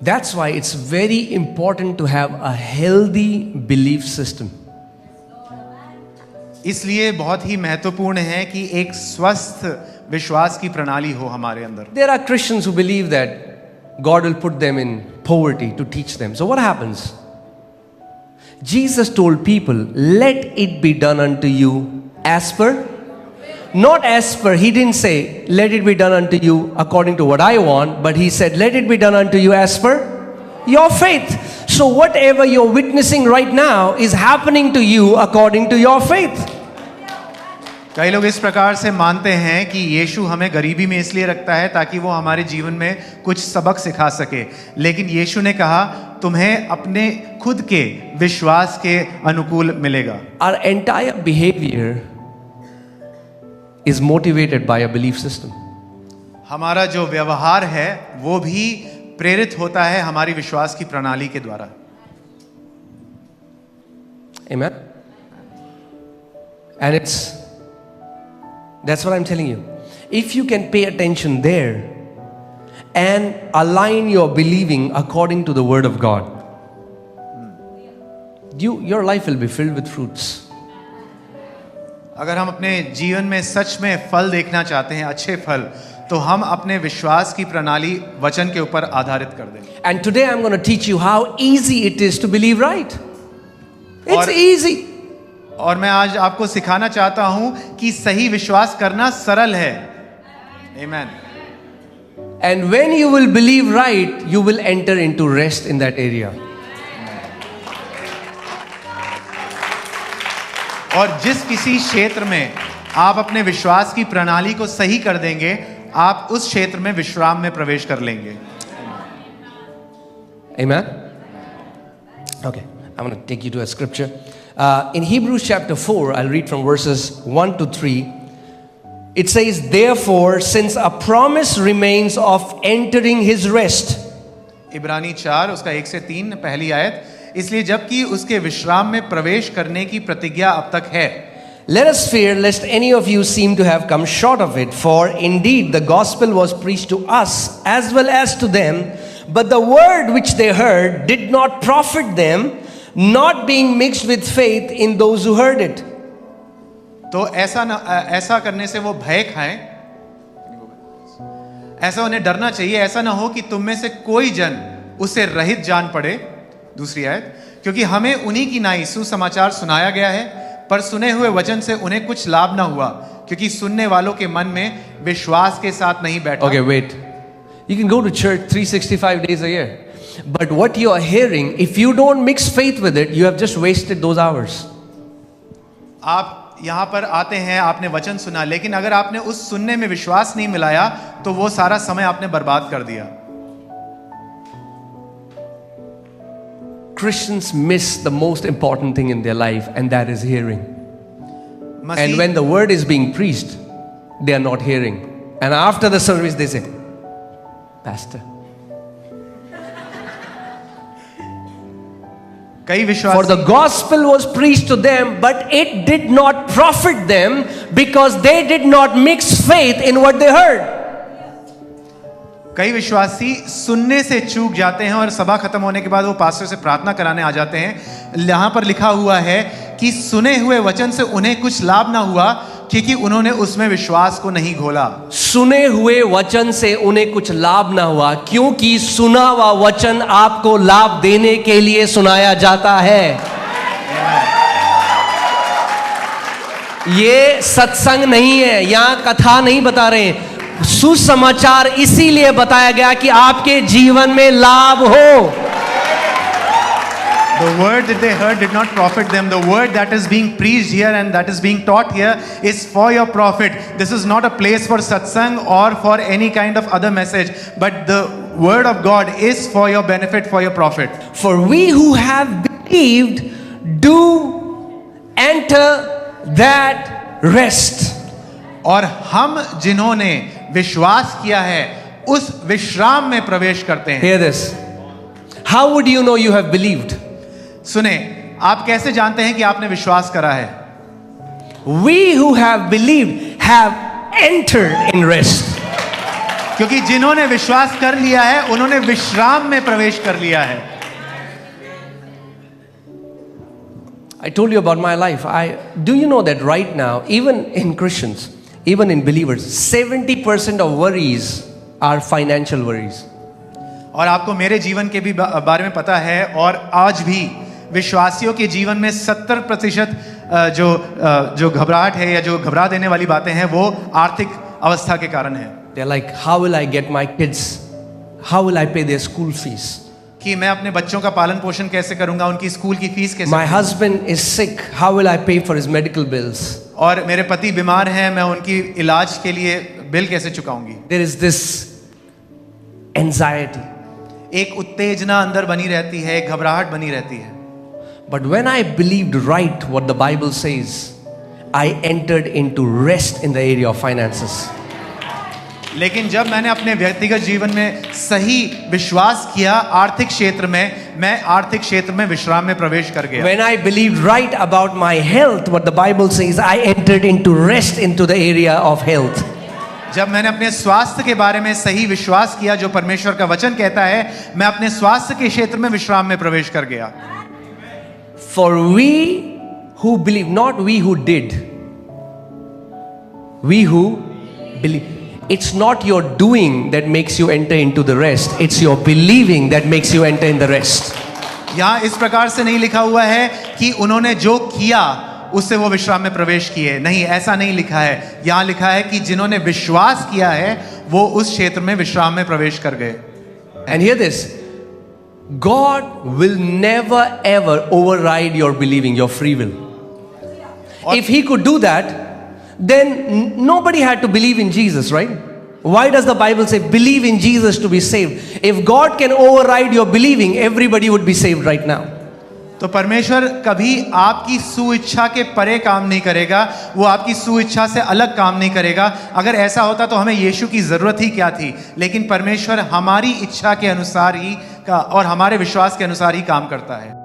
That's why it's very important to have a healthy belief system. इसलिए बहुत ही महत्वपूर्ण है कि एक स्वस्थ विश्वास की प्रणाली हो हमारे अंदर. There are Christians who believe that God will put them in poverty to teach them. So what happens? Jesus told people, let it be done unto you as per, not as per, he didn't say, let it be done unto you according to what I want, but he said, let it be done unto you as per your faith. So whatever you're witnessing right now is happening to you according to your faith. कई लोग इस प्रकार से मानते हैं कि यीशु हमें गरीबी में इसलिए रखता है ताकि वो हमारे जीवन में कुछ सबक सिखा सके, लेकिन यीशु ने कहा तुम्हें अपने खुद के विश्वास के अनुकूल मिलेगा. Our entire behavior is motivated by a belief system. हमारा जो व्यवहार है वो भी प्रेरित होता है हमारी विश्वास की प्रणाली के द्वारा. Amen. And that's what I'm telling you. If you can pay attention there and align your believing according to the word of God, your life will be filled with fruits. अगर हम अपने जीवन में सच में फल देखना चाहते हैं, अच्छे फल, तो हम अपने विश्वास की प्रणाली वचन के ऊपर आधारित कर दें. And today I'm going to teach you how easy it is to believe right. It's easy. और मैं आज आपको सिखाना चाहता हूं कि सही विश्वास करना सरल है. Amen. And when you will believe right, you will enter into rest in that area. और जिस किसी क्षेत्र में आप अपने विश्वास की प्रणाली को सही कर देंगे, आप उस क्षेत्र में विश्राम में प्रवेश कर लेंगे. Amen. Okay, I'm going to take you to a scripture. In Hebrews chapter 4, I'll read from verses 1 to 3. It says, therefore, since a promise remains of entering his rest. इब्रानी 4 उसका 1 से 3 पहली आयत. इसलिए जबकि उसके विश्राम में प्रवेश करने की प्रतिज्ञा अब तक है. Let us fear lest any of you seem to have come short of it, for indeed the gospel was preached to us as well as to them, but the word which they heard did not profit them, not being mixed with faith in those who heard it. तो ऐसा करने से वो भय खाएं, ऐसा उन्हें डरना चाहिए, ऐसा ना हो कि तुम में से कोई जन उससे रहित जान पड़े. दूसरी आयत, क्योंकि हमें उन्हीं की नाई सुसमाचार सुनाया गया है, पर सुने हुए वचन से उन्हें कुछ लाभ ना हुआ, क्योंकि सुनने वालों के मन में विश्वास के साथ नहीं बैठा. Okay, wait. You can go to church 365 days a year. But what you are hearing, if you don't mix faith with it, you have just wasted those hours. आप यहाँ पर आते हैं, आपने वचन सुना, लेकिन अगर आपने उस सुनने में विश्वास नहीं मिलाया, तो वो सारा समय आपने बर्बाद कर दिया. Christians miss the most important thing in their life, and that is hearing. And when the word is being preached, they are not hearing. And after the service, they say, Pastor. For the gospel was preached to them, but it did not profit them because they did not mix faith in what they heard. कई विश्वासी सुनने से चूक जाते हैं और सभा खत्म होने के बाद वो पास्टर से प्रार्थना कराने आ जाते हैं. यहाँ पर लिखा हुआ है कि सुने हुए वचन से उन्हें कुछ लाभ ना हुआ क्योंकि उन्होंने उसमें विश्वास को नहीं घोला. सुने हुए वचन से उन्हें कुछ लाभ ना हुआ क्योंकि सुना हुआ वचन आपको लाभ देने के लिए सुनाया जाता है. ये सत्संग नहीं है, यहाँ कथा नहीं बता रहे हैं. सुसमाचार इसीलिए बताया गया कि आपके जीवन में लाभ हो. The word that they heard did not profit them. The word that is being preached here and that is being taught here is for your profit. This is not a place for satsang or for any kind of other message, but the word of God is for your benefit, for your profit. For we who have believed do enter that rest. और हम जिन्होंने विश्वास किया है उस विश्राम में प्रवेश करते हैं. Hear this. How would you know you have believed? सुने, आप कैसे जानते हैं कि आपने विश्वास करा है? We who have believed have entered in rest. क्योंकि जिन्होंने विश्वास कर लिया है उन्होंने विश्राम में प्रवेश कर लिया है। I told you about my life. Do you know that right now, even in Christians, even in believers, 70% of worries are financial worries. और आपको मेरे जीवन के भी बारे में पता है, और आज भी विश्वासियों के जीवन में 70% जो घबराहट है या जो घबरा देने वाली बातें हैं वो आर्थिक अवस्था के कारण है। They're like, how will I get my kids? How will I pay their school fees? कि मैं अपने बच्चों का पालन पोषण कैसे करूंगा, उनकी स्कूल की फीस कैसे My husband is sick. How will I pay for his medical bills? और मेरे पति बीमार हैं, मैं उनकी इलाज के लिए बिल कैसे चुकाऊंगी। There is this anxiety. एक उत्तेजना अंदर बनी रहती है, एक घबराहट बनी रहती है। But when I believed right what the Bible says, I entered into rest in the area of finances. लेकिन जब मैंने अपने व्यक्तिगत जीवन में सही विश्वास किया आर्थिक क्षेत्र में, मैं आर्थिक क्षेत्र में विश्राम में प्रवेश कर गया। When I believed right about my health, what the Bible says, I entered into rest into the area of health. जब मैंने अपने स्वास्थ्य के बारे में सही विश्वास किया जो परमेश्वर का वचन कहता है, मैं अपने स्वास्थ्य के क्षेत्र में विश्राम में प्रवेश कर गया। For we who believe, not we who did, we who believe. It's not your doing that makes you enter into the rest. It's your believing that makes you enter in the rest. यहाँ इस प्रकार से नहीं लिखा हुआ है कि उन्होंने जो किया उससे वो विश्राम में प्रवेश किए, नहीं, ऐसा नहीं लिखा है। यहाँ लिखा है कि जिन्होंने विश्वास किया है वो उस क्षेत्र में विश्राम में प्रवेश कर गए। And hear this, God will never ever override your believing, your free will. If he could do that, then nobody had to believe in Jesus, right? Why does the Bible say believe in Jesus to be saved? If God can override your believing, everybody would be saved right now. तो परमेश्वर कभी आपकी सुइच्छा के परे काम नहीं करेगा, वो आपकी सुइच्छा से अलग काम नहीं करेगा। अगर ऐसा होता तो हमें यीशु की जरूरत ही क्या थी। लेकिन परमेश्वर हमारी इच्छा के अनुसार ही और हमारे विश्वास के अनुसार ही काम करता है।